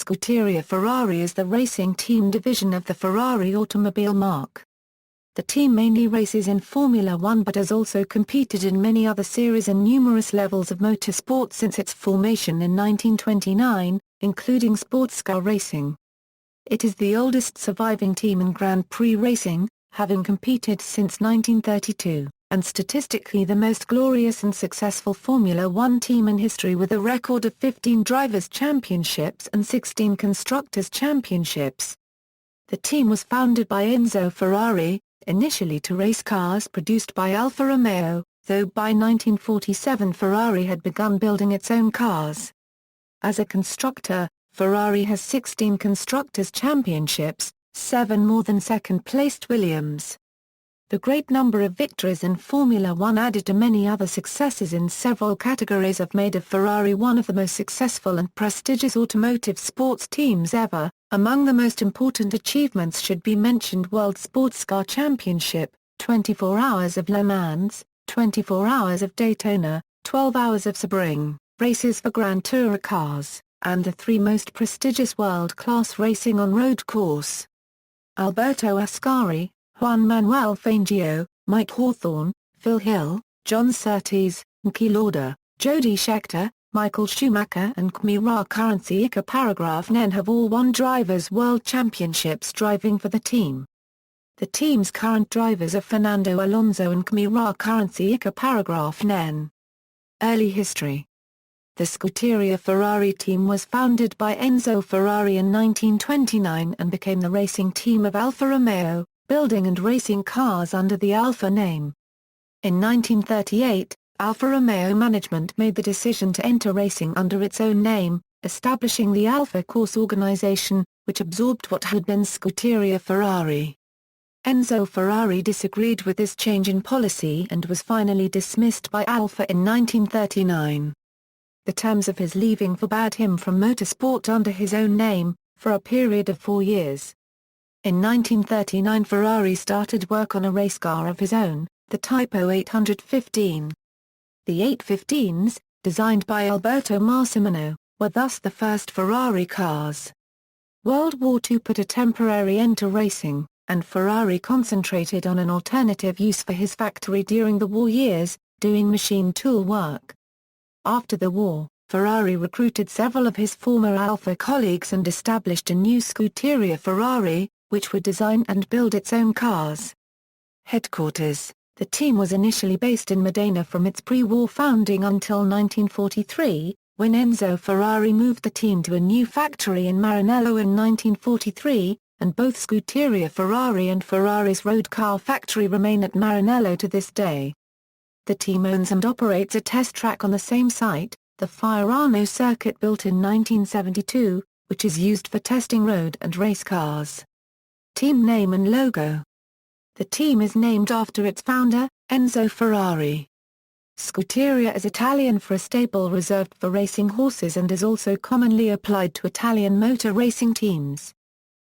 Scuderia Ferrari is the racing team division of the Ferrari automobile marque. The team mainly races in Formula One but has also competed in many other series and numerous levels of motorsport since its formation in 1929, including sportscar racing. It is the oldest surviving team in Grand Prix racing, having competed since 1932, and statistically the most glorious and successful Formula One team in history with a record of 15 Drivers' Championships and 16 Constructors' Championships. The team was founded by Enzo Ferrari, initially to race cars produced by Alfa Romeo, though by 1947 Ferrari had begun building its own cars. As a constructor, Ferrari has 16 Constructors' Championships, 7 more than second-placed Williams. The great number of victories in Formula One added to many other successes in several categories have made of Ferrari one of the most successful and prestigious automotive sports teams ever. Among the most important achievements should be mentioned World Sportscar Championship, 24 Hours of Le Mans, 24 Hours of Daytona, 12 Hours of Sebring, races for Grand Tourer cars, and the 3 most prestigious world-class racing on-road course. Alberto Ascari, Juan Manuel Fangio, Mike Hawthorne, Phil Hill, John Surtees, Niki Lauda, Jody Scheckter, Michael Schumacher and ferઃrari paragraph Nen have all won Drivers' World Championships driving for the team. The team's current drivers are Fernando Alonso and ferઃrari paragraph Nen. Early history. The Scuderia Ferrari team was founded by Enzo Ferrari in 1929 and became the racing team of Alfa Romeo, building and racing cars under the Alfa name. In 1938, Alfa Romeo management made the decision to enter racing under its own name, establishing the Alfa Corse organization, which absorbed what had been Scuderia Ferrari. Enzo Ferrari disagreed with this change in policy and was finally dismissed by Alfa in 1939. The terms of his leaving forbade him from motorsport under his own name, for a period of 4 years. In 1939 Ferrari started work on a race car of his own, the Typo 815. The 815s, designed by Alberto Massimino, were thus the first Ferrari cars. World War II put a temporary end to racing, and Ferrari concentrated on an alternative use for his factory during the war years, doing machine tool work. After the war, Ferrari recruited several of his former Alfa colleagues and established a new Scuderia Ferrari, which would design and build its own cars. Headquarters. The team was initially based in Modena from its pre-war founding until 1943, when Enzo Ferrari moved the team to a new factory in Maranello in 1943, and both Scuderia Ferrari and Ferrari's road car factory remain at Maranello to this day. The team owns and operates a test track on the same site, the Fiorano circuit built in 1972, which is used for testing road and race cars. Team name and logo. The team is named after its founder, Enzo Ferrari. Scuderia is Italian for a stable reserved for racing horses and is also commonly applied to Italian motor racing teams.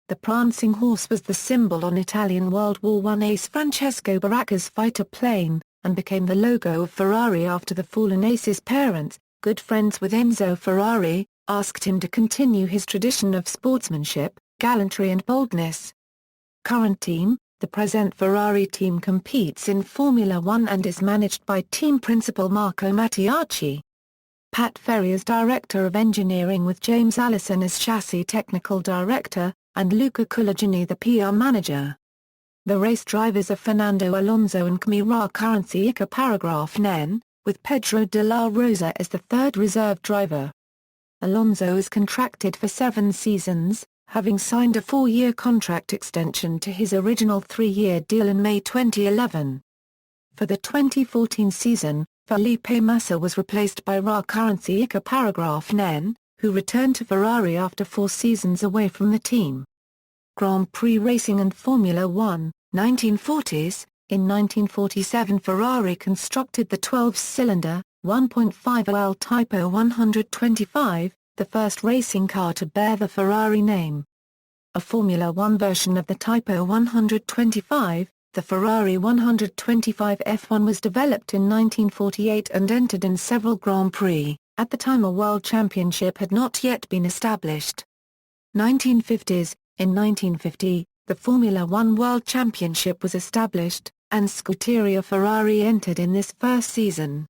The prancing horse was the symbol on Italian World War I ace Francesco Baracca's fighter plane, and became the logo of Ferrari after the fallen ace's parents, good friends with Enzo Ferrari, asked him to continue his tradition of sportsmanship, gallantry and boldness. Current team. The present Ferrari team competes in Formula One and is managed by team principal Marco Mattiacci. Pat Ferry as Director of Engineering with James Allison as Chassis Technical Director, and Luca Culaggini the PR Manager. The race drivers are Fernando Alonso and ferઃrari paragraph Nen, with Pedro de la Rosa as the third reserve driver. Alonso is contracted for 7 seasons, having signed a 4-year contract extension to his original 3-year deal in May 2011. For the 2014 season, Felipe Massa was replaced by ferઃrari paragraph Nen, who returned to Ferrari after 4 seasons away from the team. Grand Prix racing and Formula One, 1940s. In 1947 Ferrari constructed the 12-cylinder, 1.5L Typo 125, the first racing car to bear the Ferrari name. A Formula One version of the Typo 125, the Ferrari 125 F1 was developed in 1948 and entered in several Grand Prix. At the time a World Championship had not yet been established. 1950s. In 1950, the Formula One World Championship was established, and Scuderia Ferrari entered in this first season.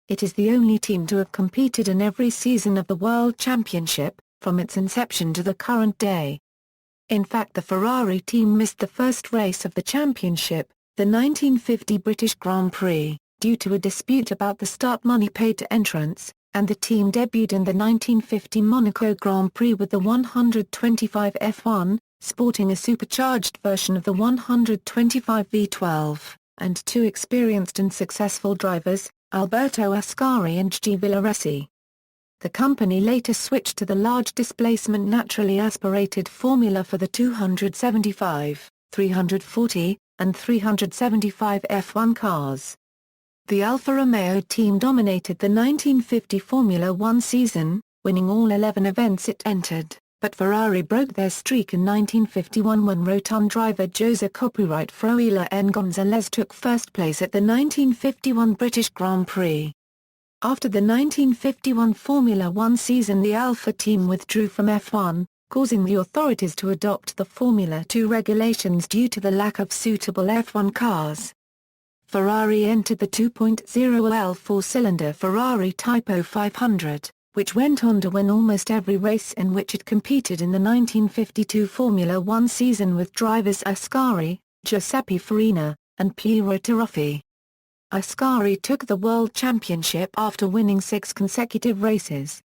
It is the only team to have competed in every season of the World Championship, from its inception to the current day. In fact, the Ferrari team missed the first race of the championship, the 1950 British Grand Prix, due to a dispute about the start money paid to entrants, and the team debuted in the 1950 Monaco Grand Prix with the 125 F1, sporting a supercharged version of the 125 V12, and two experienced and successful drivers, Alberto Ascari and G. Villaresi. The company later switched to the large displacement naturally aspirated formula for the 275, 340, and 375 F1 cars. The Alfa Romeo team dominated the 1950 Formula One season, winning all 11 events it entered, but Ferrari broke their streak in 1951 when Rotund driver José Copyright Froilã N. Gonzalez took first place at the 1951 British Grand Prix. After the 1951 Formula One season, the Alfa team withdrew from F1, causing the authorities to adopt the Formula 2 regulations due to the lack of suitable F1 cars. Ferrari entered the 2.0L four-cylinder Ferrari Typo 500, which went on to win almost every race in which it competed in the 1952 Formula One season with drivers Ascari, Giuseppe Farina, and Piero Taruffi. Ascari took the World Championship after winning 6 consecutive races.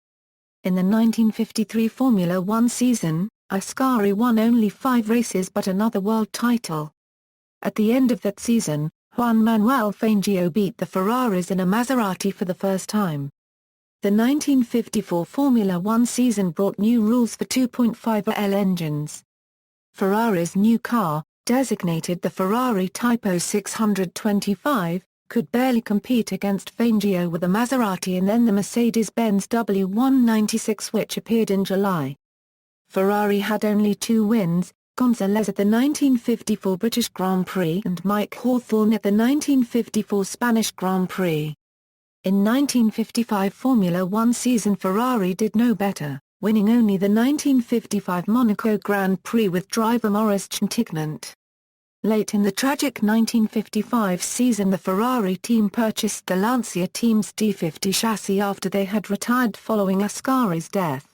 In the 1953 Formula One season, Ascari won only 5 races but another world title. At the end of that season, Juan Manuel Fangio beat the Ferraris in a Maserati for the first time. The 1954 Formula One season brought new rules for 2.5L engines. Ferrari's new car, designated the Ferrari Typo 625, could barely compete against Fangio with the Maserati and then the Mercedes-Benz W196 which appeared in July. Ferrari had only 2 wins, Gonzalez at the 1954 British Grand Prix and Mike Hawthorn at the 1954 Spanish Grand Prix. In 1955 Formula One season Ferrari did no better, winning only the 1955 Monaco Grand Prix with driver Maurice Trintignant. Late in the tragic 1955 season the Ferrari team purchased the Lancia team's D50 chassis after they had retired following Ascari's death.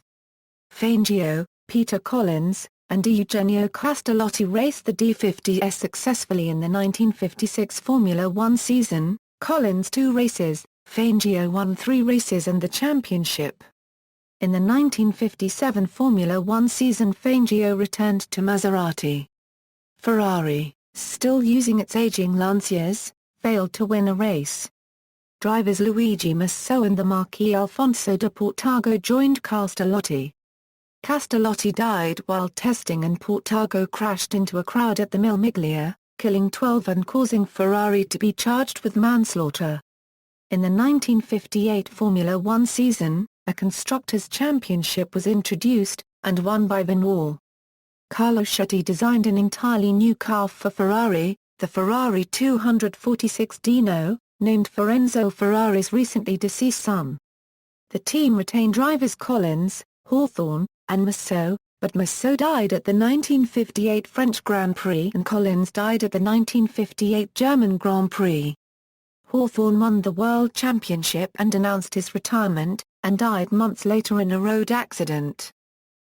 Fangio, Peter Collins, and Eugenio Castellotti raced the D50S successfully in the 1956 Formula One season, Collins 2 races, Fangio won 3 races and the championship. In the 1957 Formula One season Fangio returned to Maserati. Ferrari, still using its aging Lancias, failed to win a race. Drivers Luigi Musso and the Marquis Alfonso de Portago joined Castellotti. Castellotti died while testing and Portago crashed into a crowd at the Miglia, killing 12 and causing Ferrari to be charged with manslaughter. In the 1958 Formula One season, a Constructors Championship was introduced, and won by Vanwall. Carlo Schutti designed an entirely new car for Ferrari, the Ferrari 246 Dino, named for Enzo Ferrari's recently deceased son. The team retained drivers Collins, Hawthorn, and Musso, but Musso died at the 1958 French Grand Prix and Collins died at the 1958 German Grand Prix. Hawthorn won the World Championship and announced his retirement, and died months later in a road accident.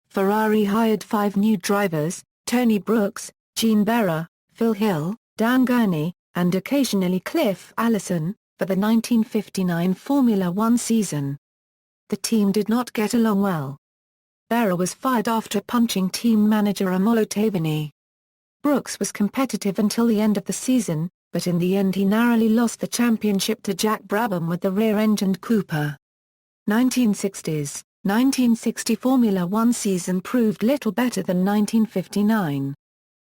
Ferrari hired 5 new drivers, Tony Brooks, Gene Berra, Phil Hill, Dan Gurney, and occasionally Cliff Allison, for the 1959 Formula One season. The team did not get along well. Berra was fired after punching team manager Amolo Tavini. Brooks was competitive until the end of the season, but in the end he narrowly lost the championship to Jack Brabham with the rear-engined Cooper. 1960s. 1960 Formula One season proved little better than 1959.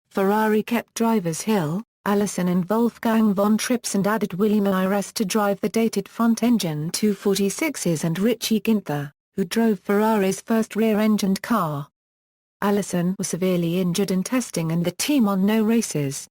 Ferrari kept drivers Hill, Allison and Wolfgang von Trips and added Willy Meiress to drive the dated front-engine 246s and Richie Ginther, who drove Ferrari's first rear-engined car. Allison was severely injured in testing and the team won no races.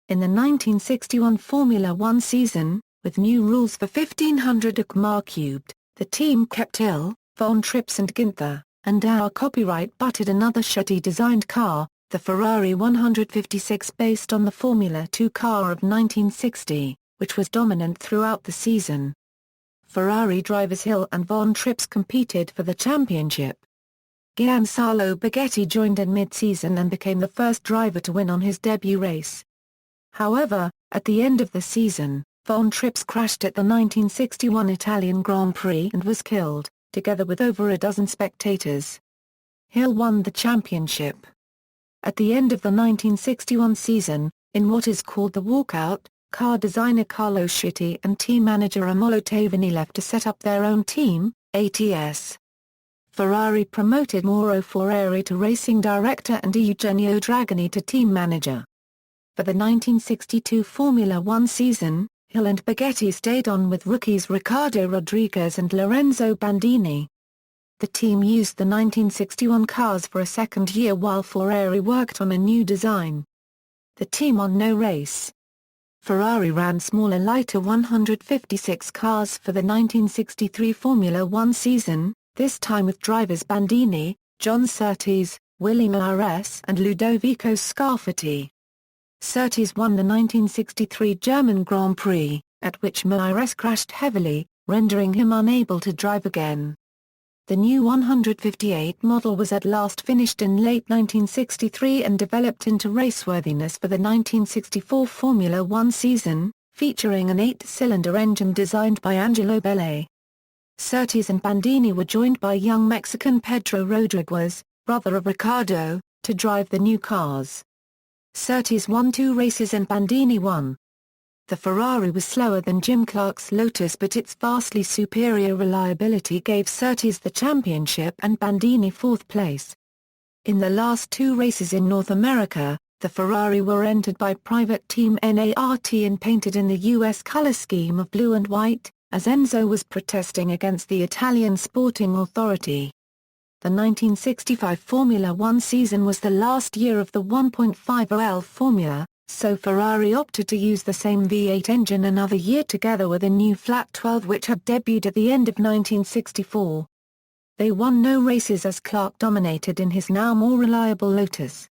In the 1961 Formula One season, with new rules for 1500 km3, the team kept Hill, von Trips and Ginther, and our copyright butted another Schutti-designed car, the Ferrari 156 based on the Formula 2 car of 1960, which was dominant throughout the season. Ferrari drivers Hill and von Trips competed for the championship. Giancarlo Baghetti joined in mid-season and became the first driver to win on his debut race. However, at the end of the season, von Trips crashed at the 1961 Italian Grand Prix and was killed, together with over a dozen spectators. Hill won the championship. At the end of the 1961 season, in what is called the walkout, car designer Carlo Schutti and team manager Amolo Tavini left to set up their own team, ATS. Ferrari promoted Mauro Ferrari to racing director and Eugenio Dragoni to team manager. For the 1962 Formula One season, Hill and Baghetti stayed on with rookies Riccardo Rodriguez and Lorenzo Bandini. The team used the 1961 cars for a second year while Ferrari worked on a new design. The team won no race. Ferrari ran smaller lighter 156 cars for the 1963 Formula One season, this time with drivers Bandini, John Surtees, Willie Maires and Ludovico Scarfatti. Surtees won the 1963 German Grand Prix, at which Maires crashed heavily, rendering him unable to drive again. The new 158 model was at last finished in late 1963 and developed into raceworthiness for the 1964 Formula One season, featuring an 8-cylinder engine designed by Angelo Belli. Surtees and Bandini were joined by young Mexican Pedro Rodriguez, brother of Ricardo, to drive the new cars. Surtees won 2 races and Bandini won. The Ferrari was slower than Jim Clark's Lotus, but its vastly superior reliability gave Surtees the championship and Bandini 4th place. In the last 2 races in North America, the Ferrari were entered by private team NART and painted in the U.S. color scheme of blue and white, as Enzo was protesting against the Italian sporting authority. The 1965 Formula One season was the last year of the 1.50L formula, so Ferrari opted to use the same V8 engine another year together with a new flat 12 which had debuted at the end of 1964. They won no races as Clark dominated in his now more reliable Lotus.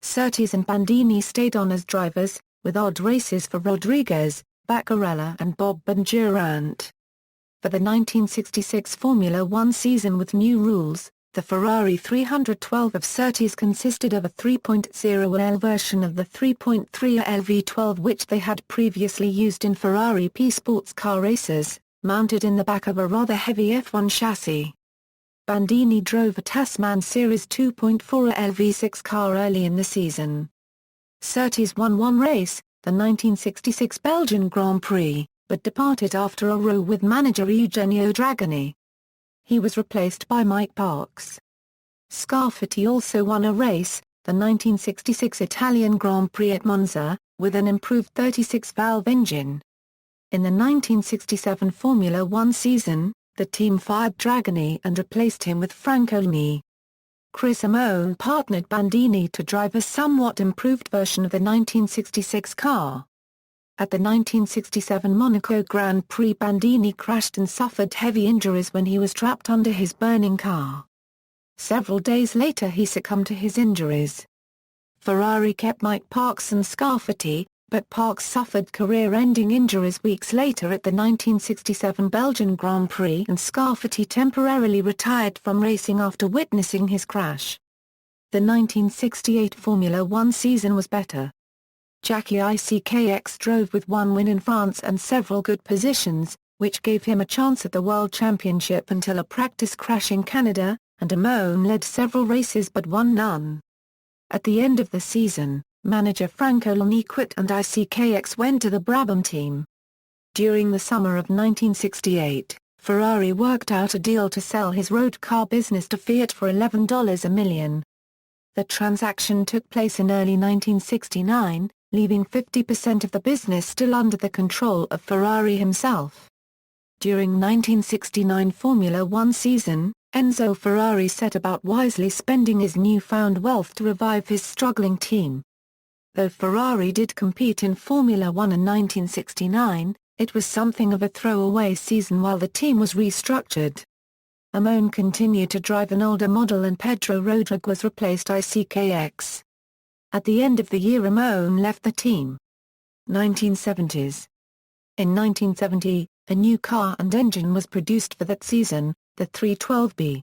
Surtees and Bandini stayed on as drivers, with odd races for Rodriguez, Baccarella and Bob Bondurant. For the 1966 Formula One season with new rules, the Ferrari 312 of Surtees consisted of a 3.0L version of the 3.3L V12 which they had previously used in Ferrari P sports car races, mounted in the back of a rather heavy F1 chassis. Bandini drove a Tasman Series 2.4L V6 car early in the season. Surtees won 1 race, the 1966 Belgian Grand Prix, but departed after a row with manager Eugenio Dragoni. He was replaced by Mike Parks. Scarfatti also won a race, the 1966 Italian Grand Prix at Monza, with an improved 36-valve engine. In the 1967 Formula One season, the team fired Dragoni and replaced him with Franco Lini. Chris Amon partnered Bandini to drive a somewhat improved version of the 1966 car. At the 1967 Monaco Grand Prix, Bandini crashed and suffered heavy injuries when he was trapped under his burning car. Several days later he succumbed to his injuries. Ferrari kept Mike Parks and Scarfatti, but Parks suffered career-ending injuries weeks later at the 1967 Belgian Grand Prix and Scarfatti temporarily retired from racing after witnessing his crash. The 1968 Formula One season was better. Jackie Ickx drove with 1 win in France and several good positions, which gave him a chance at the World Championship until a practice crash in Canada, and Amon led several races but won none. At the end of the season, manager Franco Lini quit and Ickx went to the Brabham team. During the summer of 1968, Ferrari worked out a deal to sell his road car business to Fiat for $11 a million. The transaction took place in early 1969, leaving 50% of the business still under the control of Ferrari himself. During 1969 Formula One season, Enzo Ferrari set about wisely spending his newfound wealth to revive his struggling team. Though Ferrari did compete in Formula One in 1969, it was something of a throwaway season while the team was restructured. Amon continued to drive an older model and Pedro Rodriguez replaced ICKX. At the end of the year Amon left the team. 1970s. In 1970, a new car and engine was produced for that season, the 312B.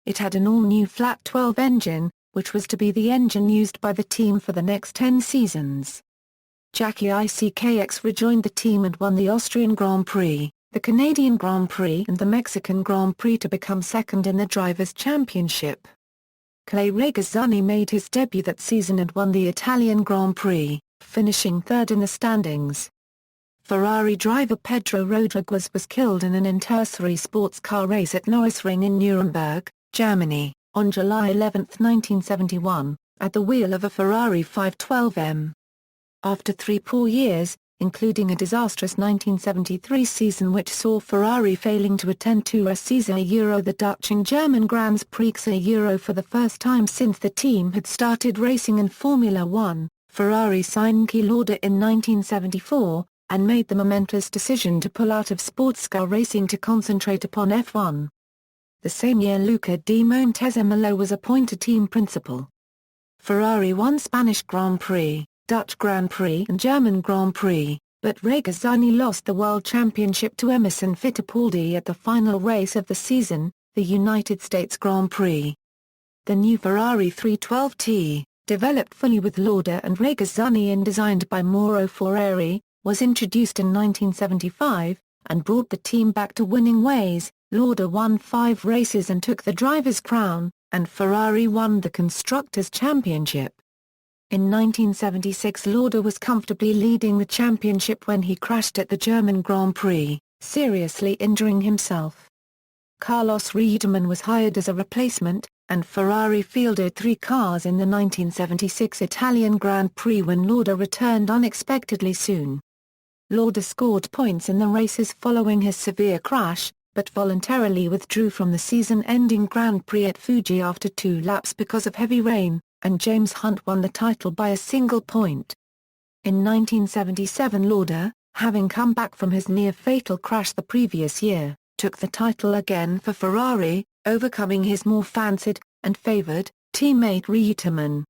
It had an all-new flat 12 engine, which was to be the engine used by the team for the next 10 seasons. Jackie ICKX rejoined the team and won the Austrian Grand Prix, the Canadian Grand Prix and the Mexican Grand Prix to become second in the Drivers' Championship. Clay Regazzoni made his debut that season and won the Italian Grand Prix, finishing third in the standings. Ferrari driver Pedro Rodriguez was killed in an interserie sports car race at Nürburgring in Nuremberg, Germany, on July 11, 1971, at the wheel of a Ferrari 512M. After 3 poor years, including a disastrous 1973 season which saw Ferrari failing to attend Tour Euro the Dutch and German Grand Prix Euro for the first time since the team had started racing in Formula One, Ferrari signed Key Lauda in 1974, and made the momentous decision to pull out of sportscar racing to concentrate upon F1. The same year Luca di Montezemolo was appointed team principal. Ferrari won Spanish Grand Prix, Dutch Grand Prix and German Grand Prix, but Regazzoni lost the World Championship to Emerson Fittipaldi at the final race of the season, the United States Grand Prix. The new Ferrari 312T, developed fully with Lauda and Regazzoni and designed by Mauro Ferrari, was introduced in 1975, and brought the team back to winning ways. Lauda won 5 races and took the driver's crown, and Ferrari won the Constructors Championship. In 1976 Lauda was comfortably leading the championship when he crashed at the German Grand Prix, seriously injuring himself. Carlos Reutemann was hired as a replacement, and Ferrari fielded 3 cars in the 1976 Italian Grand Prix when Lauda returned unexpectedly soon. Lauda scored points in the races following his severe crash, but voluntarily withdrew from the season-ending Grand Prix at Fuji after 2 laps because of heavy rain, and James Hunt won the title by a single point. In 1977 Lauda, having come back from his near-fatal crash the previous year, took the title again for Ferrari, overcoming his more fancied, and favoured, teammate Reutemann.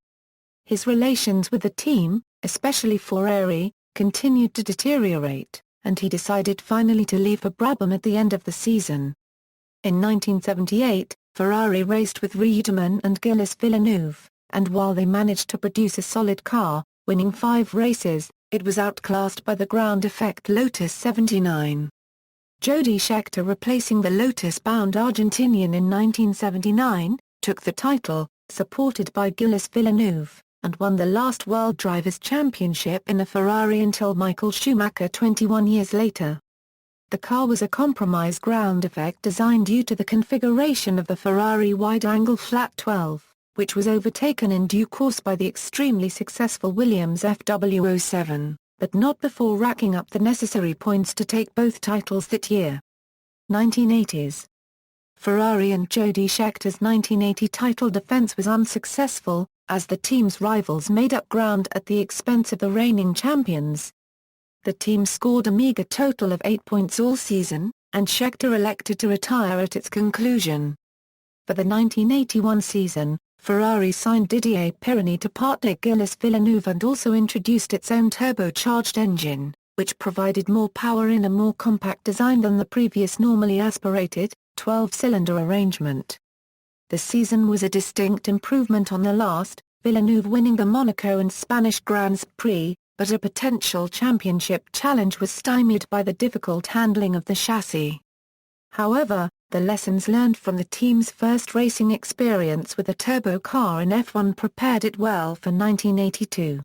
His relations with the team, especially Ferrari, continued to deteriorate, and he decided finally to leave for Brabham at the end of the season. In 1978, Ferrari raced with Reutemann and Gilles Villeneuve, and while they managed to produce a solid car, winning 5 races, it was outclassed by the ground-effect Lotus 79. Jody Scheckter, replacing the Lotus-bound Argentinian in 1979, took the title, supported by Gilles Villeneuve, and won the last World Drivers' Championship in a Ferrari until Michael Schumacher 21 years later. The car was a compromise ground-effect design due to the configuration of the Ferrari wide-angle flat 12, which was overtaken in due course by the extremely successful Williams FW07, but not before racking up the necessary points to take both titles that year. 1980s. Ferrari and Jody Scheckter's 1980 title defense was unsuccessful, as the team's rivals made up ground at the expense of the reigning champions. The team scored a meager total of 8 points all season, and Scheckter elected to retire at its conclusion. For the 1981 season, Ferrari signed Didier Pironi to partner Gilles Villeneuve and also introduced its own turbocharged engine, which provided more power in a more compact design than the previous normally aspirated, 12-cylinder arrangement. The season was a distinct improvement on the last, Villeneuve winning the Monaco and Spanish Grands Prix, but a potential championship challenge was stymied by the difficult handling of the chassis. However, the lessons learned from the team's first racing experience with a turbo car in F1 prepared it well for 1982.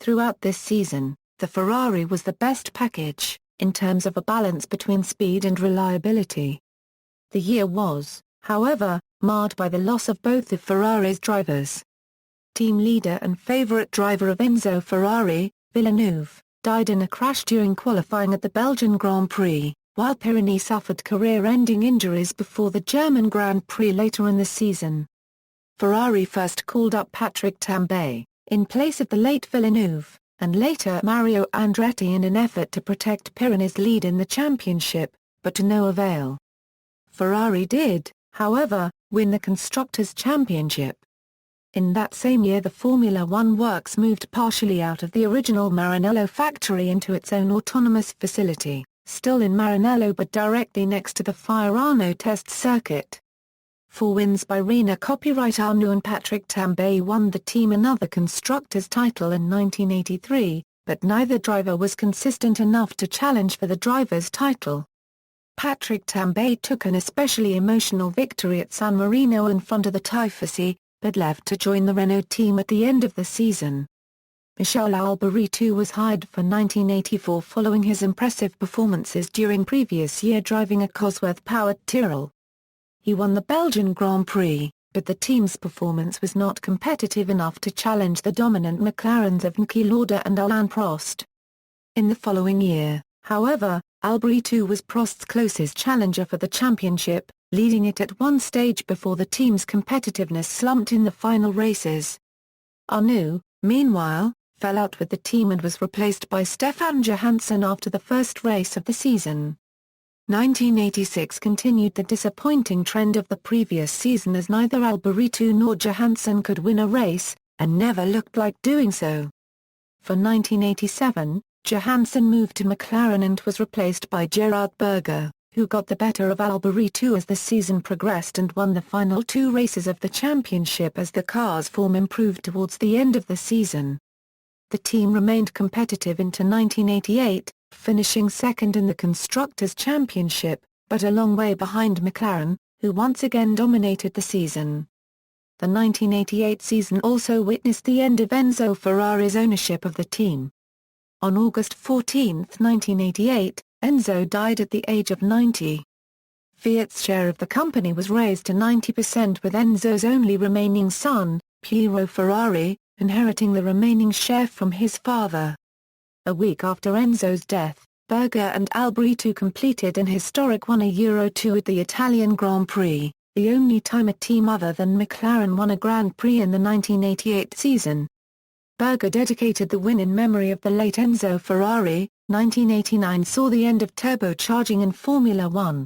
Throughout this season, the Ferrari was the best package, in terms of a balance between speed and reliability. The year was, however, marred by the loss of both of Ferrari's drivers. Team leader and favorite driver of Enzo Ferrari, Villeneuve, died in a crash during qualifying at the Belgian Grand Prix, while Pironi suffered career-ending injuries before the German Grand Prix later in the season. Ferrari first called up Patrick Tambay, in place of the late Villeneuve, and later Mario Andretti in an effort to protect Pironi's lead in the championship, but to no avail. Ferrari did, however, win the Constructors' Championship. In that same year the Formula One works moved partially out of the original Maranello factory into its own autonomous facility, still in Maranello but directly next to the Fiorano test circuit. 4 wins by Rena copyright Arnoux and Patrick Tambay won the team another Constructors' title in 1983, but neither driver was consistent enough to challenge for the driver's title. Patrick Tambay took an especially emotional victory at San Marino in front of the Tifosi, but left to join the Renault team at the end of the season. Michele Alboreto was hired for 1984 following his impressive performances during previous year driving a Cosworth-powered Tyrrell. He won the Belgian Grand Prix, but the team's performance was not competitive enough to challenge the dominant McLarens of Niki Lauda and Alain Prost. In the following year, however, Alboreto was Prost's closest challenger for the championship, leading it at one stage before the team's competitiveness slumped in the final races. Arnoux, meanwhile, fell out with the team and was replaced by Stefan Johansson after the first race of the season. 1986 continued the disappointing trend of the previous season as neither Alboreto nor Johansson could win a race, and never looked like doing so. For 1987, Johansson moved to McLaren and was replaced by Gerhard Berger, who got the better of Alboreto as the season progressed and won the final 2 races of the championship as the car's form improved towards the end of the season. The team remained competitive into 1988, finishing second in the Constructors' Championship, but a long way behind McLaren, who once again dominated the season. The 1988 season also witnessed the end of Enzo Ferrari's ownership of the team. On August 14, 1988, Enzo died at the age of 90. Fiat's share of the company was raised to 90% with Enzo's only remaining son, Piero Ferrari, inheriting the remaining share from his father. A week after Enzo's death, Berger and Alboreto completed an historic 1-2 at the Italian Grand Prix, the only time a team other than McLaren won a Grand Prix in the 1988 season. Berger dedicated the win in memory of the late Enzo Ferrari. 1989 saw the end of turbocharging in Formula One.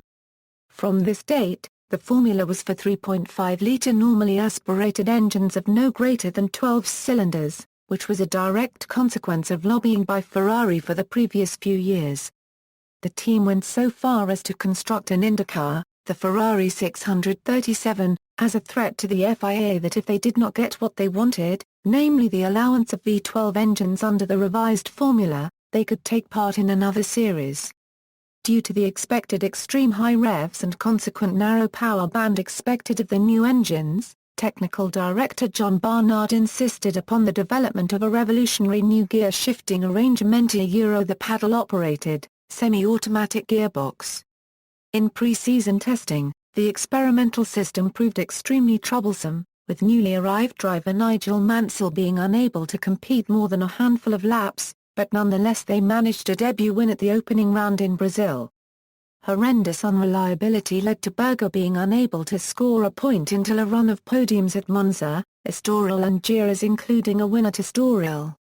From this date, the formula was for 3.5-litre normally aspirated engines of no greater than 12 cylinders, which was a direct consequence of lobbying by Ferrari for the previous few years. The team went so far as to construct an IndyCar, the Ferrari 637, as a threat to the FIA that if they did not get what they wanted, namely the allowance of V12 engines under the revised formula, they could take part in another series. Due to the expected extreme high revs and consequent narrow power band expected of the new engines, technical director John Barnard insisted upon the development of a revolutionary new gear shifting arrangement, the paddle-operated, semi-automatic gearbox. In pre-season testing, the experimental system proved extremely troublesome, with newly arrived driver Nigel Mansell being unable to compete more than a handful of laps, but nonetheless they managed a debut win at the opening round in Brazil. Horrendous unreliability led to Berger being unable to score a point until a run of podiums at Monza, Estoril and Jerez including a win at Estoril.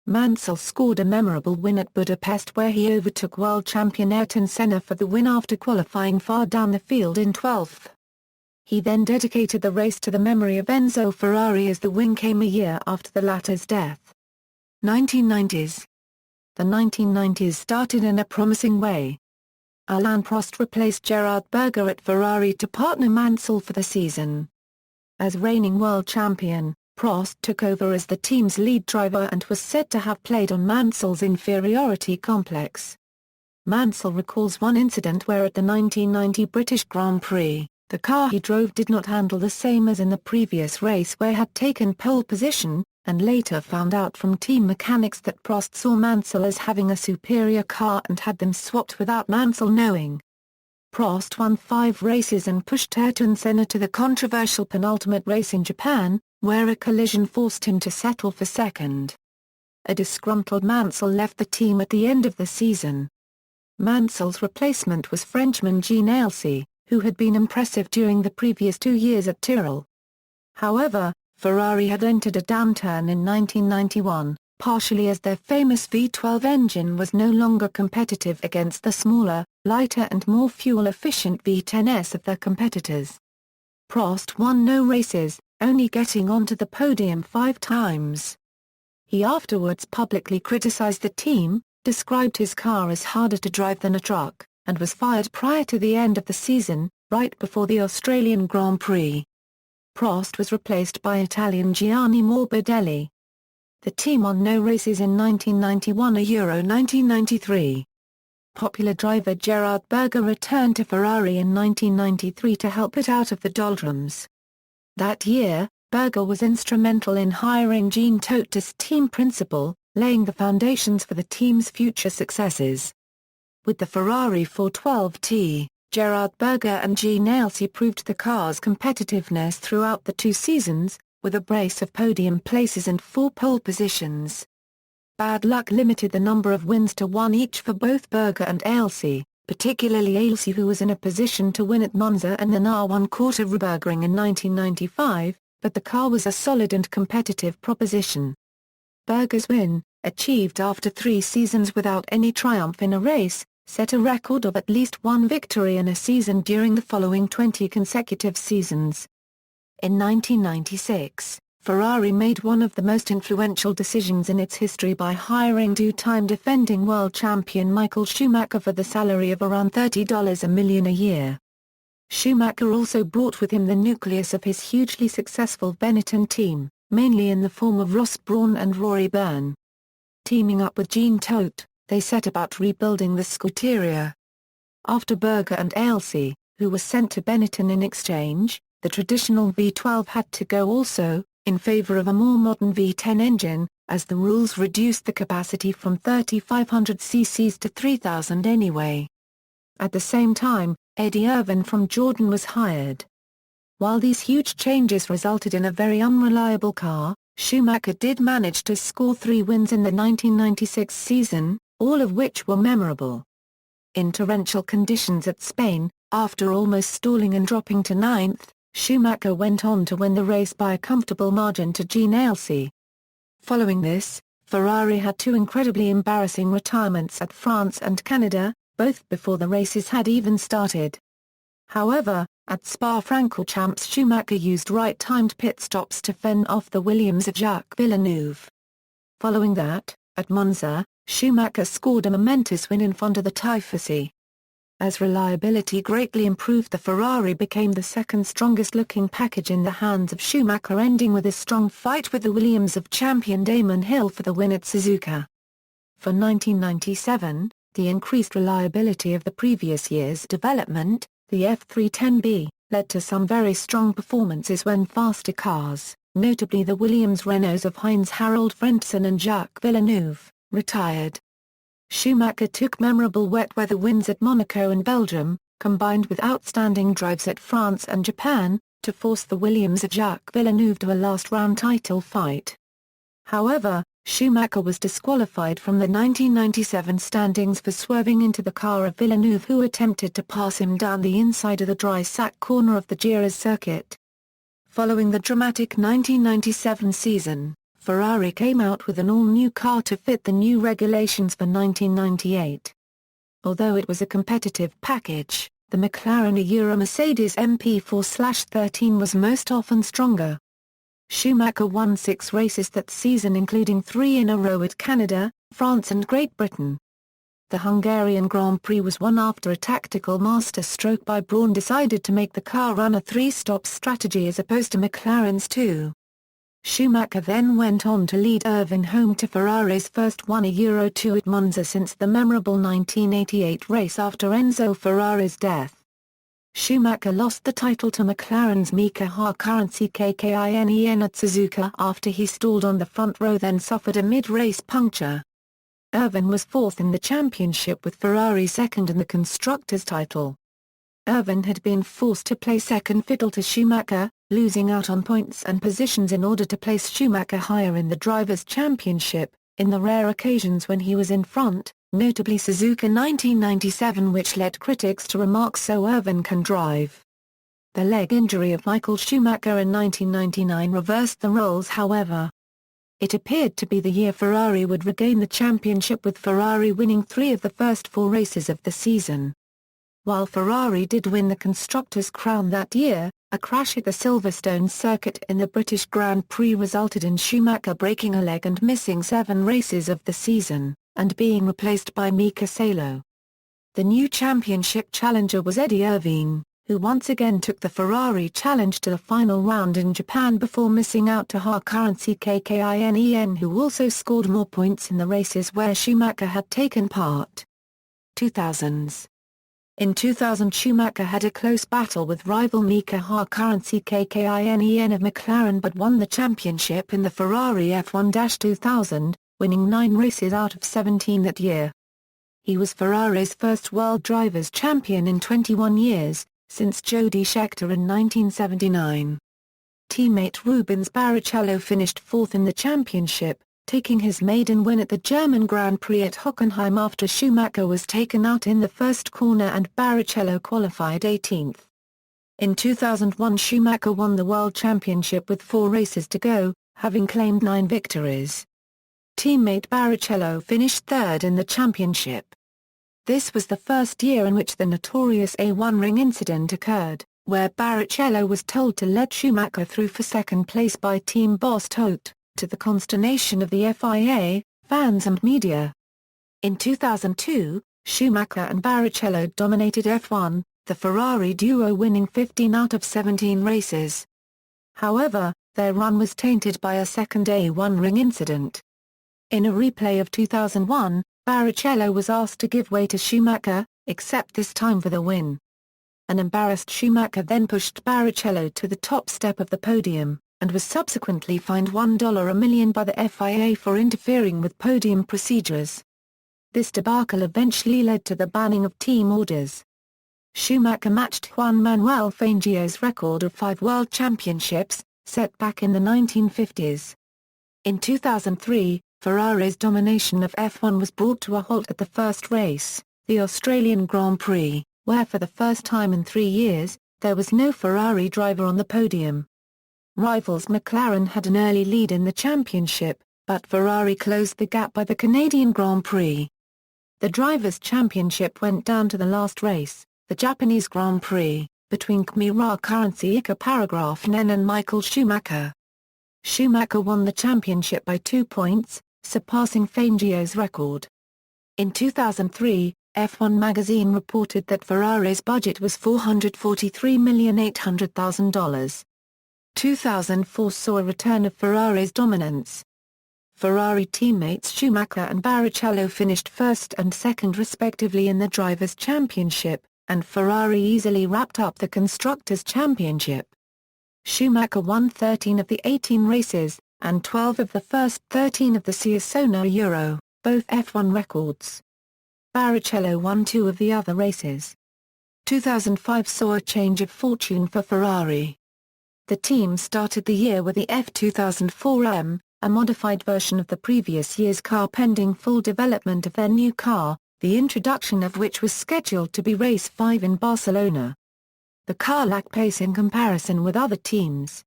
Mansell scored a memorable win at Budapest where he overtook world champion Ayrton Senna for the win after qualifying far down the field in 12th. He then dedicated the race to the memory of Enzo Ferrari as the win came a year after the latter's death. 1990s. The 1990s started in a promising way. Alain Prost replaced Gerhard Berger at Ferrari to partner Mansell for the season. As reigning world champion, Prost took over as the team's lead driver and was said to have played on Mansell's inferiority complex. Mansell recalls one incident where at the 1990 British Grand Prix, the car he drove did not handle the same as in the previous race where had taken pole position, and later found out from team mechanics that Prost saw Mansell as having a superior car and had them swapped without Mansell knowing. Prost won 5 races and pushed Ayrton Senna to the controversial penultimate race in Japan, where a collision forced him to settle for second. A disgruntled Mansell left the team at the end of the season. Mansell's replacement was Frenchman Jean Alesi, who had been impressive during the previous 2 years at Tyrrell. However, Ferrari had entered a downturn in 1991, partially as their famous V12 engine was no longer competitive against the smaller, lighter and more fuel-efficient V10s of their competitors. Prost won no races, only getting onto the podium 5 times. He afterwards publicly criticized the team, described his car as harder to drive than a truck, and was fired prior to the end of the season, right before the Australian Grand Prix. Prost was replaced by Italian Gianni Morbidelli. The team won no races in 1991 or Euro 1993. Popular driver Gerhard Berger returned to Ferrari in 1993 to help it out of the doldrums. That year, Berger was instrumental in hiring Jean Todt as team principal, laying the foundations for the team's future successes. With the Ferrari 412T, Gerhard Berger and Jean Alesi proved the car's competitiveness throughout the 2 seasons, with a brace of podium places and 4 pole positions. Bad luck limited the number of wins to 1 each for both Berger and Alesi, particularly Alesi, who was in a position to win at Monza and then R1 Quarter-Rebürgerring in 1995, but the car was a solid and competitive proposition. Berger's win, achieved after 3 seasons without any triumph in a race, set a record of at least 1 victory in a season during the following 20 consecutive seasons. In 1996, Ferrari made one of the most influential decisions in its history by hiring 2-time defending world champion Michael Schumacher for the salary of around $30 million a year. Schumacher also brought with him the nucleus of his hugely successful Benetton team, mainly in the form of Ross Brawn and Rory Byrne. Teaming up with Jean Todt, they set about rebuilding the Scuderia. After Berger and Alesi, who were sent to Benetton in exchange, the traditional V12 had to go also, in favor of a more modern V10 engine, as the rules reduced the capacity from 3,500 cc's to 3,000 anyway. At the same time, Eddie Irvine from Jordan was hired. While these huge changes resulted in a very unreliable car, Schumacher did manage to score 3 wins in the 1996 season, all of which were memorable. In torrential conditions at Spain, after almost stalling and dropping to 9th, Schumacher went on to win the race by a comfortable margin to Jean Alesi. Following this, Ferrari had 2 incredibly embarrassing retirements at France and Canada, both before the races had even started. However, at Spa-Francorchamps Schumacher used right-timed pit stops to fend off the Williams of Jacques Villeneuve. Following that, at Monza, Schumacher scored a momentous win in front of the Tifosi. As reliability greatly improved, the Ferrari became the second strongest looking package in the hands of Schumacher, ending with a strong fight with the Williams of champion Damon Hill for the win at Suzuka. For 1997, the increased reliability of the previous year's development, the F310B, led to some very strong performances when faster cars, notably the Williams-Renaults of Heinz-Harald Frentzen and Jacques Villeneuve, retired. Schumacher took memorable wet weather wins at Monaco and Belgium, combined with outstanding drives at France and Japan, to force the Williams of Jacques Villeneuve to a last-round title fight. However, Schumacher was disqualified from the 1997 standings for swerving into the car of Villeneuve, who attempted to pass him down the inside of the dry sack corner of the Jerez circuit. Following the dramatic 1997 season, Ferrari came out with an all-new car to fit the new regulations for 1998. Although it was a competitive package, the McLaren Euro-Mercedes MP4/13 was most often stronger. Schumacher won 6 races that season, including 3 in a row at Canada, France and Great Britain. The Hungarian Grand Prix was won after a tactical masterstroke by Brawn decided to make the car run a 3-stop strategy as opposed to McLaren's 2. Schumacher then went on to lead Irvine home to Ferrari's first won a Euro 2 at Monza since the memorable 1988 race after Enzo Ferrari's death. Schumacher lost the title to McLaren's Mika Hakkinen Kkinen at Suzuka after he stalled on the front row, then suffered a mid-race puncture. Irvine was 4th in the championship with Ferrari 2nd in the constructors' title. Irvine had been forced to play second fiddle to Schumacher, losing out on points and positions in order to place Schumacher higher in the Drivers' Championship, in the rare occasions when he was in front, notably Suzuka 1997, which led critics to remark, "So Irvine can drive." The leg injury of Michael Schumacher in 1999 reversed the roles, however. It appeared to be the year Ferrari would regain the championship, with Ferrari winning 3 of the first 4 races of the season. While Ferrari did win the Constructors' crown that year, a crash at the Silverstone circuit in the British Grand Prix resulted in Schumacher breaking a leg and missing 7 races of the season, and being replaced by Mika Salo. The new championship challenger was Eddie Irvine, who once again took the Ferrari challenge to the final round in Japan before missing out to Hakurensi Kkinen, who also scored more points in the races where Schumacher had taken part. 2000s. In 2000, Schumacher had a close battle with rival Mika Hakurensi Kkinen of McLaren but won the championship in the Ferrari F1-2000, winning 9 races out of 17 that year. He was Ferrari's first World Drivers' Champion in 21 years, since Jody Scheckter in 1979. Teammate Rubens Barrichello finished 4th in the championship, taking his maiden win at the German Grand Prix at Hockenheim after Schumacher was taken out in the first corner and Barrichello qualified 18th. In 2001, Schumacher won the World Championship with 4 races to go, having claimed 9 victories. Teammate Barrichello finished 3rd in the championship. This was the first year in which the notorious A1 ring incident occurred, where Barrichello was told to let Schumacher through for second place by team boss Todt, to the consternation of the FIA, fans and media. In 2002, Schumacher and Barrichello dominated F1, the Ferrari duo winning 15 out of 17 races. However, their run was tainted by a second A1 ring incident. In a replay of 2001, Barrichello was asked to give way to Schumacher, except this time for the win. An embarrassed Schumacher then pushed Barrichello to the top step of the podium, and was subsequently fined $1 a million by the FIA for interfering with podium procedures. This debacle eventually led to the banning of team orders. Schumacher matched Juan Manuel Fangio's record of 5 world championships, set back in the 1950s. In 2003, Ferrari's domination of F1 was brought to a halt at the first race, the Australian Grand Prix, where for the first time in 3 years, there was no Ferrari driver on the podium. Rivals McLaren had an early lead in the championship, but Ferrari closed the gap by the Canadian Grand Prix. The Drivers' Championship went down to the last race, the Japanese Grand Prix, between Kimi Raikkonen and Michael Schumacher. Schumacher won the championship by 2 points, surpassing Fangio's record. In 2003, F1 magazine reported that Ferrari's budget was $443,800,000. 2004 saw a return of Ferrari's dominance. Ferrari teammates Schumacher and Barrichello finished 1st and 2nd respectively in the Drivers' Championship, and Ferrari easily wrapped up the Constructors' Championship. Schumacher won 13 of the 18 races, and 12 of the first 13 of the Ciasona Euro, both F1 records. Barrichello won 2 of the other races. 2005 saw a change of fortune for Ferrari. The team started the year with the F2004M, a modified version of the previous year's car pending full development of their new car, the introduction of which was scheduled to be race 5 in Barcelona. The car lacked pace in comparison with other teams.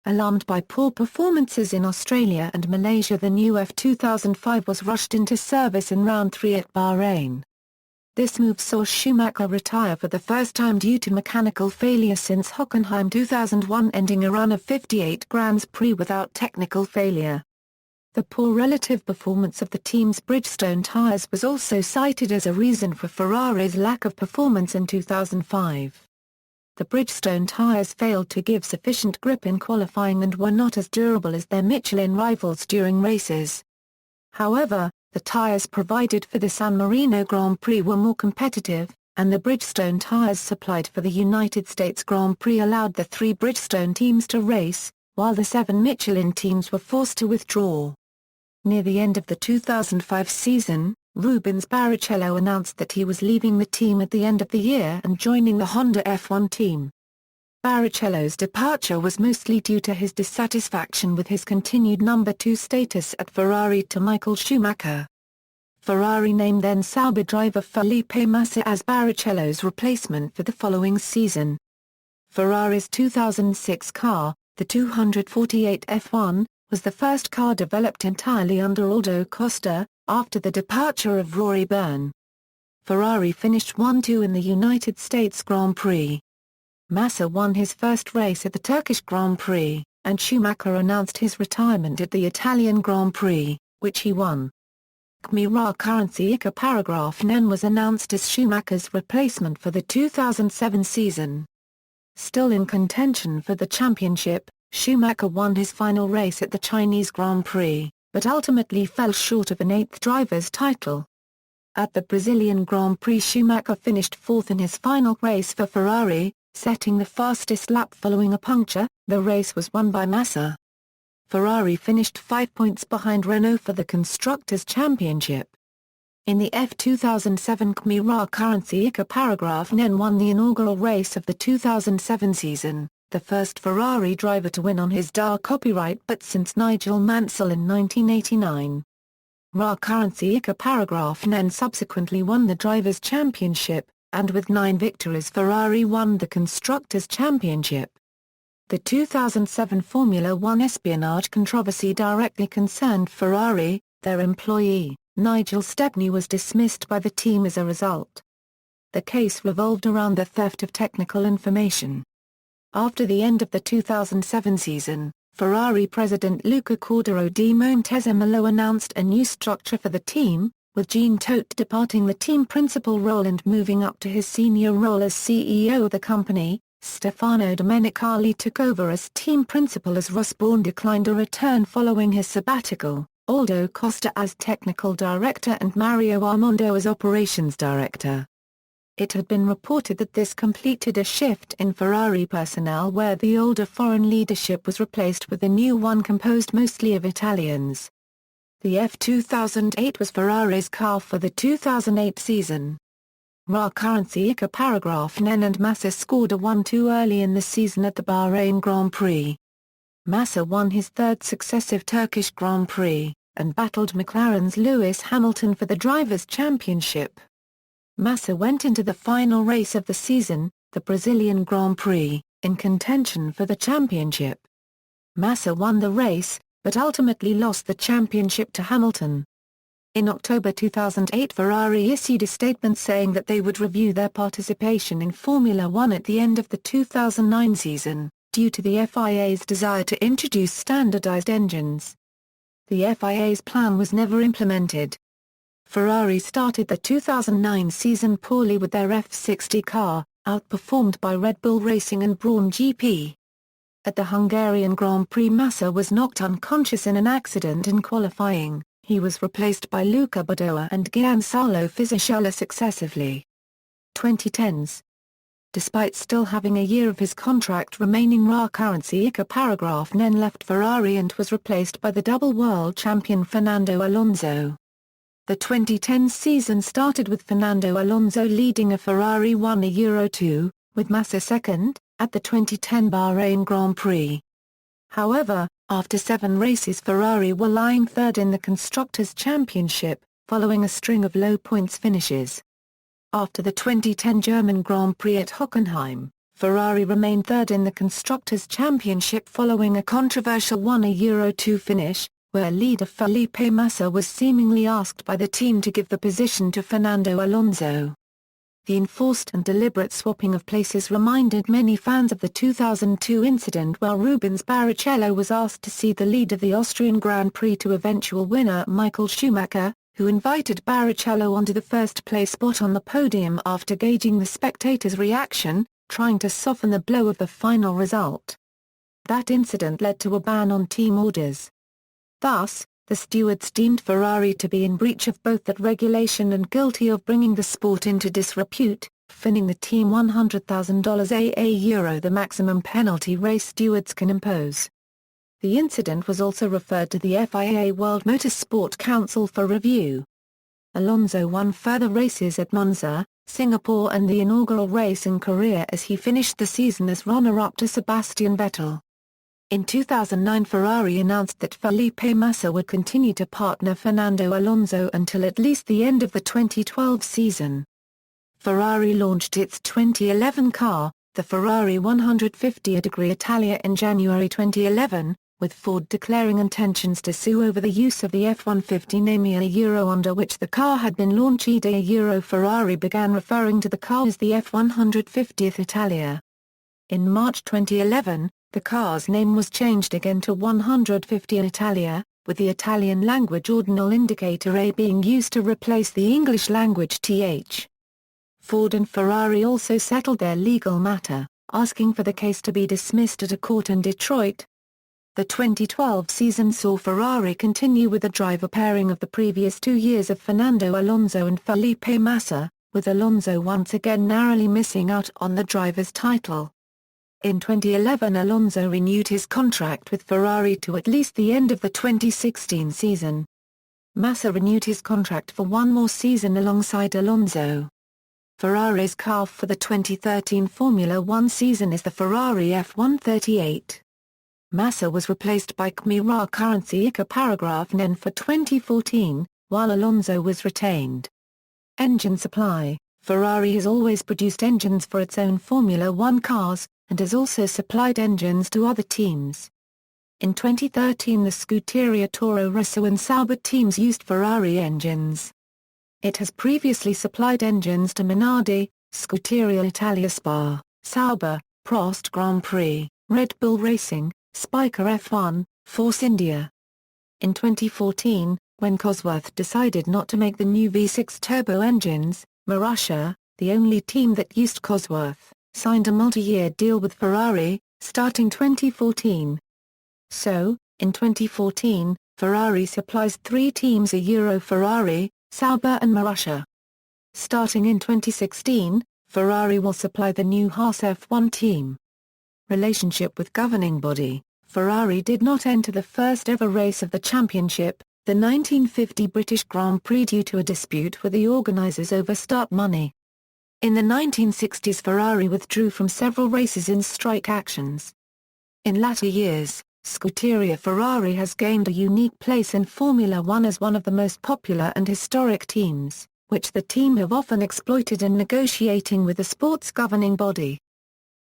Alarmed by poor performances in Australia and Malaysia, the new F2005 was rushed into service in round 3 at Bahrain. This move saw Schumacher retire for the first time due to mechanical failure since Hockenheim 2001, ending a run of 58 Grand Prix without technical failure. The poor relative performance of the team's Bridgestone tyres was also cited as a reason for Ferrari's lack of performance in 2005. The Bridgestone tyres failed to give sufficient grip in qualifying and were not as durable as their Michelin rivals during races. However, the tyres provided for the San Marino Grand Prix were more competitive, and the Bridgestone tyres supplied for the United States Grand Prix allowed the 3 Bridgestone teams to race, while the 7 Michelin teams were forced to withdraw. Near the end of the 2005 season, Rubens Barrichello announced that he was leaving the team at the end of the year and joining the Honda F1 team. Barrichello's departure was mostly due to his dissatisfaction with his continued number 2 status at Ferrari to Michael Schumacher. Ferrari named then Sauber driver Felipe Massa as Barrichello's replacement for the following season. Ferrari's 2006 car, the 248 F1, was the first car developed entirely under Aldo Costa, after the departure of Rory Byrne. Ferrari finished 1-2 in the United States Grand Prix. Massa won his first race at the Turkish Grand Prix, and Schumacher announced his retirement at the Italian Grand Prix, which he won. Carrera currency paragraph 9 was announced as Schumacher's replacement for the 2007 season. Still in contention for the championship, Schumacher won his final race at the Chinese Grand Prix, but ultimately fell short of an 8th driver's title. At the Brazilian Grand Prix, Schumacher finished 4th in his final race for Ferrari, setting the fastest lap following a puncture. The race was won by Massa. Ferrari finished 5 points behind Renault for the Constructors Championship. In the F2007 Carrera currency paragraph 9 won the inaugural race of the 2007 season, the first Ferrari driver to win on his DAR copyright but since Nigel Mansell in 1989. Carrera currency paragraph 9 subsequently won the Drivers' Championship, and with 9 victories Ferrari won the Constructors' Championship. The 2007 Formula One espionage controversy directly concerned Ferrari. Their employee, Nigel Stepney, was dismissed by the team as a result. The case revolved around the theft of technical information. After the end of the 2007 season, Ferrari president Luca Cordero di Montezemolo announced a new structure for the team, with Jean Todt departing the team principal role and moving up to his senior role as CEO of the company. Stefano Domenicali took over as team principal as Ross Brawn declined a return following his sabbatical, Aldo Costa as technical director and Mario Armondo as operations director. It had been reported that this completed a shift in Ferrari personnel where the older foreign leadership was replaced with a new one composed mostly of Italians. The F2008 was Ferrari's car for the 2008 season. Carrera currency paragraph 9 and Massa scored a 1-2 early in the season at the Bahrain Grand Prix. Massa won his third successive Turkish Grand Prix, and battled McLaren's Lewis Hamilton for the Drivers' Championship. Massa went into the final race of the season, the Brazilian Grand Prix, in contention for the championship. Massa won the race, but ultimately lost the championship to Hamilton. In October 2008, Ferrari issued a statement saying that they would review their participation in Formula One at the end of the 2009 season, due to the FIA's desire to introduce standardized engines. The FIA's plan was never implemented. Ferrari started the 2009 season poorly with their F60 car, outperformed by Red Bull Racing and Brawn GP. At the Hungarian Grand Prix, Massa was knocked unconscious in an accident in qualifying. He was replaced by Luca Badoer and Giancarlo Fisichella successively. 2010s. Despite still having a year of his contract remaining, Carrera currency paragraph 9 left Ferrari and was replaced by the double world champion Fernando Alonso. The 2010 season started with Fernando Alonso leading a Ferrari 1-2, with Massa second, at the 2010 Bahrain Grand Prix. However, after 7 races Ferrari were lying third in the Constructors' Championship, following a string of low points finishes. After the 2010 German Grand Prix at Hockenheim, Ferrari remained third in the Constructors' Championship following a controversial 1-2 finish, where leader Felipe Massa was seemingly asked by the team to give the position to Fernando Alonso. The enforced and deliberate swapping of places reminded many fans of the 2002 incident where Rubens Barrichello was asked to cede the lead of the Austrian Grand Prix to eventual winner Michael Schumacher, who invited Barrichello onto the first-place spot on the podium after gauging the spectators' reaction, trying to soften the blow of the final result. That incident led to a ban on team orders. Thus, the stewards deemed Ferrari to be in breach of both that regulation and guilty of bringing the sport into disrepute, fining the team $100,000 €, the maximum penalty race stewards can impose. The incident was also referred to the FIA World Motorsport Council for review. Alonso won further races at Monza, Singapore and the inaugural race in Korea as he finished the season as runner-up to Sebastian Vettel. In 2009, Ferrari announced that Felipe Massa would continue to partner Fernando Alonso until at least the end of the 2012 season. Ferrari launched its 2011 car, the Ferrari 150 Scuderia Italia, in January 2011, with Ford declaring intentions to sue over the use of the F-150 name under which the car had been launched. Ferrari began referring to the car as the F-150 Italia. In March 2011, the car's name was changed again to 150 Italia, with the Italian language ordinal indicator A being used to replace the English language TH. Ford and Ferrari also settled their legal matter, asking for the case to be dismissed at a court in Detroit. The 2012 season saw Ferrari continue with the driver pairing of the previous 2 years of Fernando Alonso and Felipe Massa, with Alonso once again narrowly missing out on the driver's title. In 2011 Alonso renewed his contract with Ferrari to at least the end of the 2016 season. Massa renewed his contract for one more season alongside Alonso. Ferrari's car for the 2013 Formula One season is the Ferrari F138. Massa was replaced by Carrera currency ICA paragraph NEN for 2014, while Alonso was retained. Engine supply: Ferrari has always produced engines for its own Formula One cars, and has also supplied engines to other teams. In 2013 the Scuderia Toro Rosso and Sauber teams used Ferrari engines. It has previously supplied engines to Minardi, Scuderia Italia Spa, Sauber, Prost Grand Prix, Red Bull Racing, Spiker F1, Force India. In 2014, when Cosworth decided not to make the new V6 turbo engines, Marussia, the only team that used Cosworth, signed a multi-year deal with Ferrari, starting 2014. So, in 2014, Ferrari supplies 3 teams: Ferrari, Sauber and Marussia. Starting in 2016, Ferrari will supply the new Haas F1 team. Relationship with governing body: Ferrari did not enter the first ever race of the championship, the 1950 British Grand Prix, due to a dispute with the organisers over start money. In the 1960s Ferrari withdrew from several races in strike actions. In latter years, Scuderia Ferrari has gained a unique place in Formula One as one of the most popular and historic teams, which the team have often exploited in negotiating with the sport's governing body.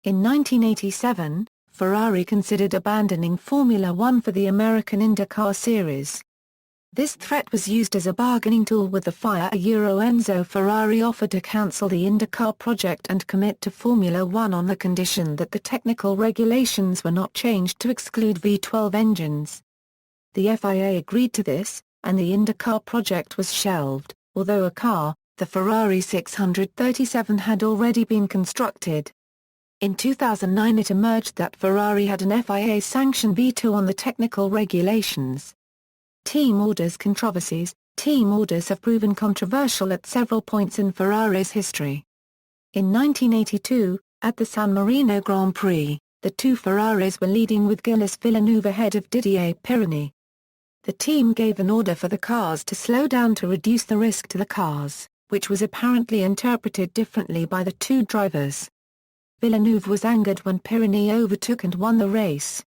In 1987, Ferrari considered abandoning Formula One for the American IndyCar Series. This threat was used as a bargaining tool with the FIA. Enzo Ferrari offered to cancel the IndyCar project and commit to Formula One on the condition that the technical regulations were not changed to exclude V12 engines. The FIA agreed to this, and the IndyCar project was shelved, although a car, the Ferrari 637, had already been constructed. In 2009 it emerged that Ferrari had an FIA-sanctioned veto on the technical regulations. Team orders controversies: team orders have proven controversial at several points in Ferrari's history. In 1982, at the San Marino Grand Prix, the two Ferraris were leading with Gilles Villeneuve ahead of Didier Pironi. The team gave an order for the cars to slow down to reduce the risk to the cars, which was apparently interpreted differently by the two drivers. Villeneuve was angered when Pironi overtook and won the race.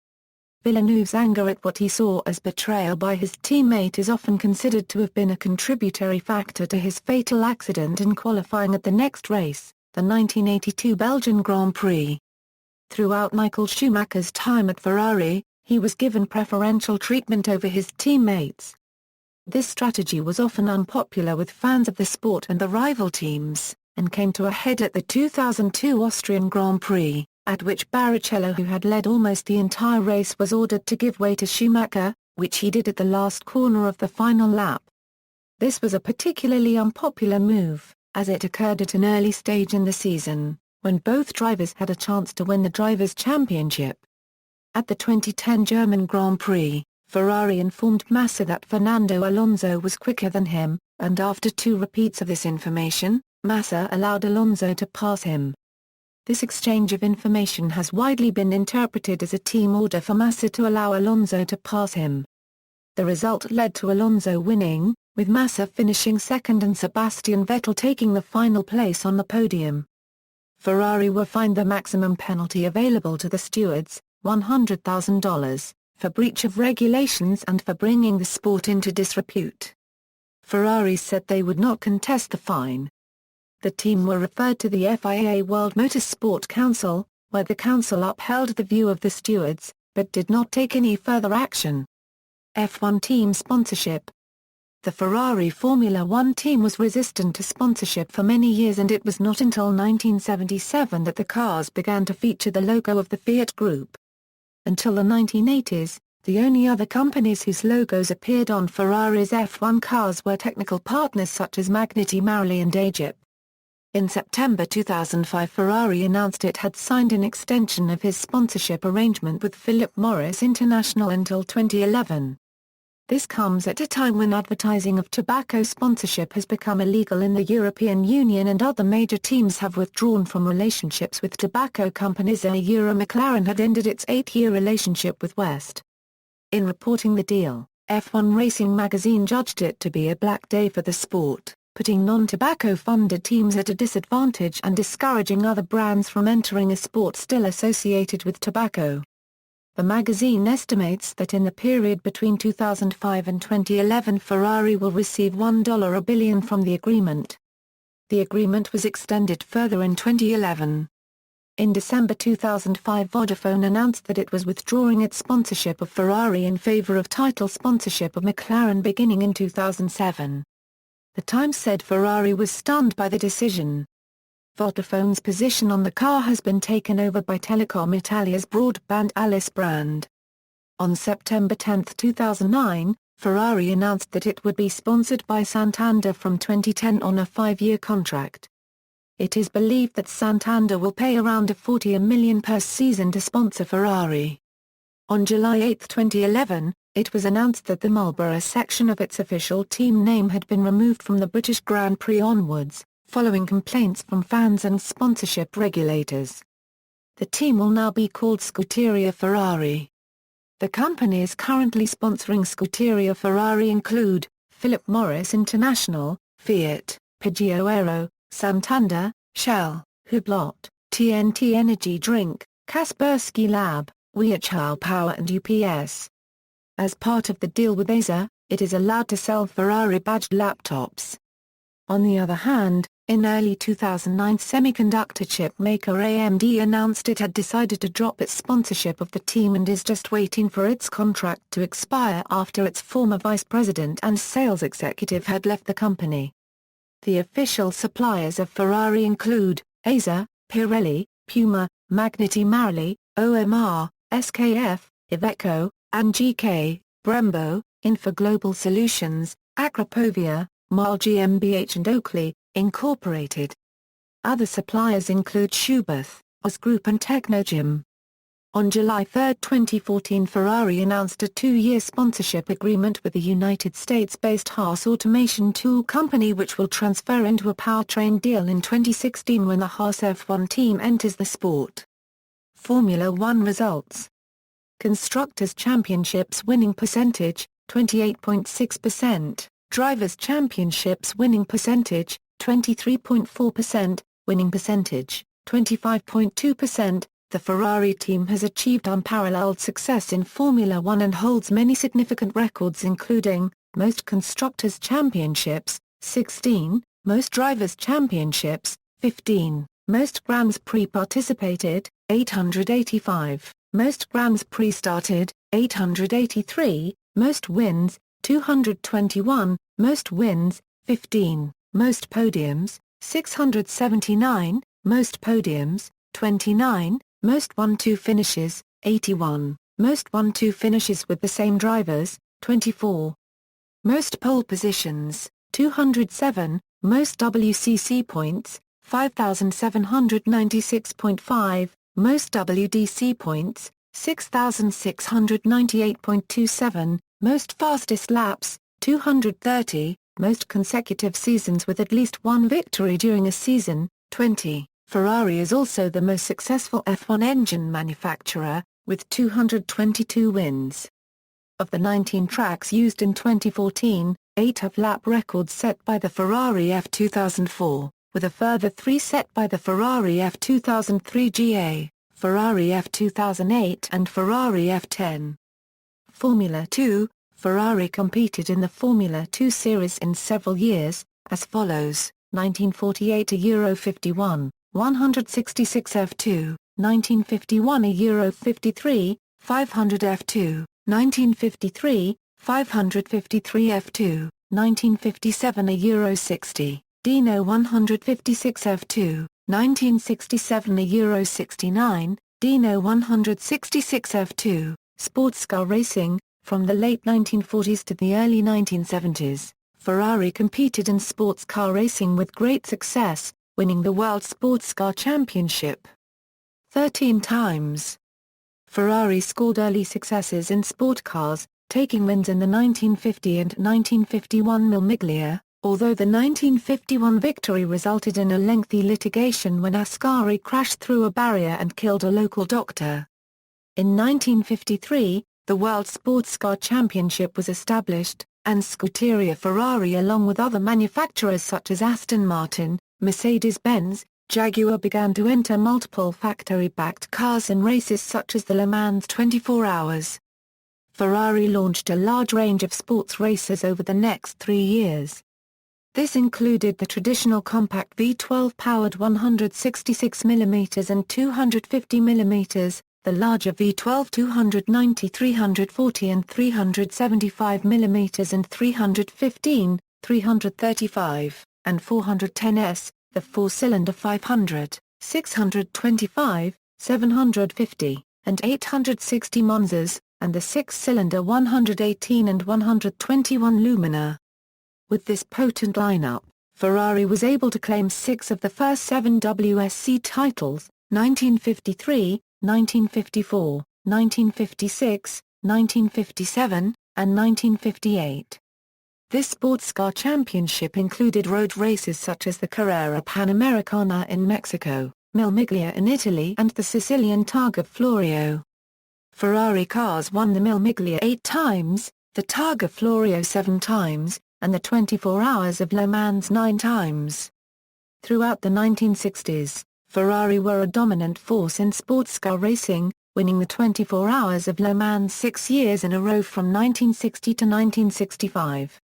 Villeneuve's anger at what he saw as betrayal by his teammate is often considered to have been a contributory factor to his fatal accident in qualifying at the next race, the 1982 Belgian Grand Prix. Throughout Michael Schumacher's time at Ferrari, he was given preferential treatment over his teammates. This strategy was often unpopular with fans of the sport and the rival teams, and came to a head at the 2002 Austrian Grand Prix, at which Barrichello, who had led almost the entire race, was ordered to give way to Schumacher, which he did at the last corner of the final lap. This was a particularly unpopular move, as it occurred at an early stage in the season, when both drivers had a chance to win the Drivers' Championship. At the 2010 German Grand Prix, Ferrari informed Massa that Fernando Alonso was quicker than him, and after 2 repeats of this information, Massa allowed Alonso to pass him. This exchange of information has widely been interpreted as a team order for Massa to allow Alonso to pass him. The result led to Alonso winning, with Massa finishing second and Sebastian Vettel taking the final place on the podium. Ferrari were fined the maximum penalty available to the stewards, $100,000, for breach of regulations and for bringing the sport into disrepute. Ferrari said they would not contest the fine. The team were referred to the FIA World Motorsport Council, where the council upheld the view of the stewards, but did not take any further action. F1 team sponsorship. The Ferrari Formula One team was resistant to sponsorship for many years, and it was not until 1977 that the cars began to feature the logo of the Fiat Group. Until the 1980s, the only other companies whose logos appeared on Ferrari's F1 cars were technical partners such as Magneti Marelli and Egypt. In September 2005, Ferrari announced it had signed an extension of his sponsorship arrangement with Philip Morris International until 2011. This comes at a time when advertising of tobacco sponsorship has become illegal in the European Union, and other major teams have withdrawn from relationships with tobacco companies. McLaren had ended its 8-year relationship with West. In reporting the deal, F1 Racing magazine judged it to be a black day for the sport, putting non-tobacco-funded teams at a disadvantage and discouraging other brands from entering a sport still associated with tobacco. The magazine estimates that in the period between 2005 and 2011, Ferrari will receive $1 billion from the agreement. The agreement was extended further in 2011. In December 2005, Vodafone announced that it was withdrawing its sponsorship of Ferrari in favor of title sponsorship of McLaren beginning in 2007. The Times said Ferrari was stunned by the decision. Vodafone's position on the car has been taken over by Telecom Italia's broadband Alice brand. On September 10, 2009, Ferrari announced that it would be sponsored by Santander from 2010 on a 5-year contract. It is believed that Santander will pay around $40 million per season to sponsor Ferrari. On July 8, 2011, it was announced that the Marlboro section of its official team name had been removed from the British Grand Prix onwards, following complaints from fans and sponsorship regulators. The team will now be called Scuderia Ferrari. The companies currently sponsoring Scuderia Ferrari include Philip Morris International, Fiat, Piaggio Aero, Santander, Shell, Hublot, TNT Energy Drink, Kaspersky Lab, Weichai Power and UPS. As part of the deal with Acer, it is allowed to sell Ferrari-badged laptops. On the other hand, in early 2009, semiconductor chip maker AMD announced it had decided to drop its sponsorship of the team and is just waiting for its contract to expire after its former vice president and sales executive had left the company. The official suppliers of Ferrari include Acer, Pirelli, Puma, Magneti Marelli, OMR, SKF, Iveco, and GK, Brembo, Infoglobal Solutions, Akrapovian, Marle GmbH and Oakley, Incorporated. Other suppliers include Schubert, OS Group and Technogym. On July 3, 2014, Ferrari announced a 2-year sponsorship agreement with the United States-based Haas Automation Tool Company, which will transfer into a powertrain deal in 2016 when the Haas F1 team enters the sport. Formula One results. Constructors Championships winning percentage, 28.6%. Drivers' Championships winning percentage, 23.4%, winning percentage, 25.2%. The Ferrari team has achieved unparalleled success in Formula One and holds many significant records, including most Constructors' Championships, 16, most Drivers' Championships, 15, most Grands Prix participated, 885, most Grands Prix started, 883, most wins, 221, most wins, 15, most podiums, 679, most podiums, 29, most 1-2 finishes, 81, most 1-2 finishes with the same drivers, 24. Most pole positions, 207, most WCC points, 5,796.5, most WDC points, 6,698.27, most fastest laps, 230, most consecutive seasons with at least one victory during a season, 20. Ferrari is also the most successful F1 engine manufacturer, with 222 wins. Of the 19 tracks used in 2014, 8 have lap records set by the Ferrari F2004, with a further 3 set by the Ferrari F2003 GA, Ferrari F2008 and Ferrari F10. Formula 2, Ferrari competed in the Formula 2 series in several years, as follows: 1948 a Euro 51, 166 F2, 1951 a Euro 53, 500 F2, 1953, 553 F2, 1957 a Euro 60, Dino 156 F2, 1967 a Euro 69, Dino 166 F2, Sportscar Racing. From the late 1940s to the early 1970s, Ferrari competed in sports car racing with great success, winning the World Sportscar Championship 13 times. Ferrari scored early successes in sport cars, taking wins in the 1950 and 1951 Miglia, although the 1951 victory resulted in a lengthy litigation when Ascari crashed through a barrier and killed a local doctor. In 1953, the World Sportscar Championship was established, and Scuderia Ferrari along with other manufacturers such as Aston Martin, Mercedes-Benz, Jaguar began to enter multiple factory-backed cars in races such as the Le Mans 24 Hours. Ferrari launched a large range of sports races over the next 3 years. This included the traditional compact V12-powered 166mm and 250mm, the larger V12 290 340 and 375mm and 315, 335, and 410s, the 4-cylinder 500, 625, 750, and 860 Monzas, and the 6-cylinder 118 and 121 Lumina. With this potent lineup, Ferrari was able to claim 6 of the first 7 WSC titles, 1953, 1954, 1956, 1957, and 1958. This sports car championship included road races such as the Carrera Panamericana in Mexico, Miglia in Italy and the Sicilian Targa Florio. Ferrari cars won the Miglia 8 times, the Targa Florio 7 times, and the 24 Hours of Le Mans 9 times. Throughout the 1960s, Ferrari were a dominant force in sports car racing, winning the 24 Hours of Le Mans 6 years in a row from 1960 to 1965.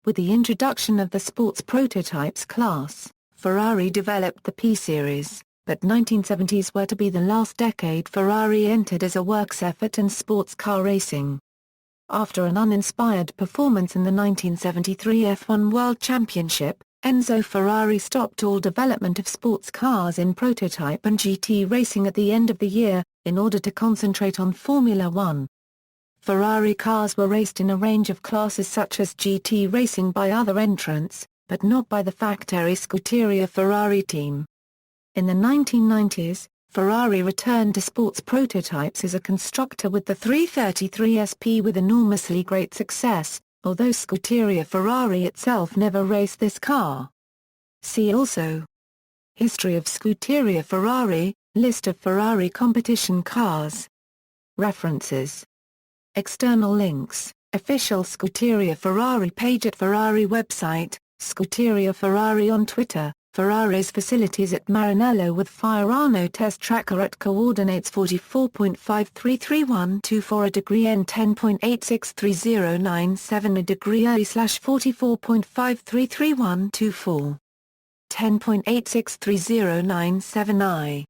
With the introduction of the sports prototypes class, Ferrari developed the P-Series, but 1970s were to be the last decade Ferrari entered as a works effort in sports car racing. After an uninspired performance in the 1973 F1 World Championship, Enzo Ferrari stopped all development of sports cars in prototype and GT racing at the end of the year, in order to concentrate on Formula One. Ferrari cars were raced in a range of classes such as GT racing by other entrants, but not by the factory Scuderia Ferrari team. In the 1990s, Ferrari returned to sports prototypes as a constructor with the 333 SP with enormously great success, although Scuderia Ferrari itself never raced this car. See also: History of Scuderia Ferrari, List of Ferrari competition cars. References. External links: Official Scuderia Ferrari page at Ferrari website, Scuderia Ferrari on Twitter, Ferrari's facilities at Maranello with Fiorano test tracker at coordinates 44.533124 a degree N 10.863097 a degree early /44.533124 10.863097 I